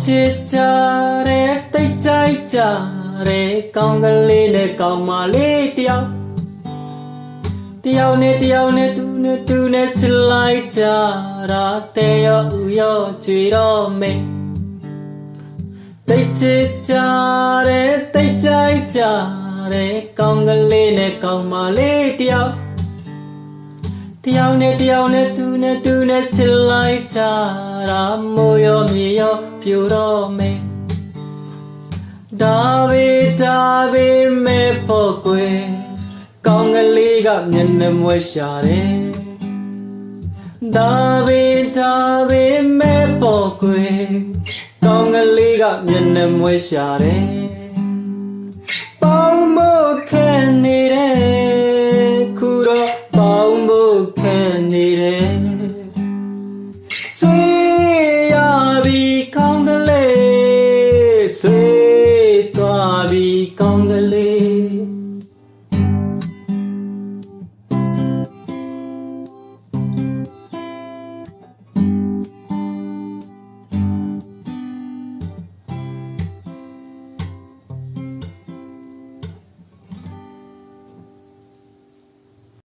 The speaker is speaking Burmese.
ချစ်ကြတဲ့တိတ်ကြိုက်ကြတဲ့ကောင်းကလေးနဲ့ကောင်းမလေးတယောက်နဲ့တူနဲ့ချစ်လိုက်ကြတာတဲ့ရောဥရောချွေတော့မေတိတ်ချစ်ကြတဲ့တိတ်ကြိုက်ကြတဲ့ကောင်းကလေးနဲ့ကောင်းမလေးတယောက်နဲ့တူနဲ့ချစ်လိုက်ကြတာမိုးရောမြေရောပြိုတော့မေဒါပေမဲ့ဖို့ကွယ်ကောင်းကလေးကမျက်နှာမွဲရှာတယ်ဒါပေမဲ့ဖို့ကွယ်ကောင်းကလေးကမျက်နှာမွဲရှာတယ်ပေါင်းဖို့ခဲနေတယ်ခုတော့ပေါင်းဖို့ခဲနေတယ်ဆွေရပြီကောင်းကလေးဆွေသွားပြီကောင်းက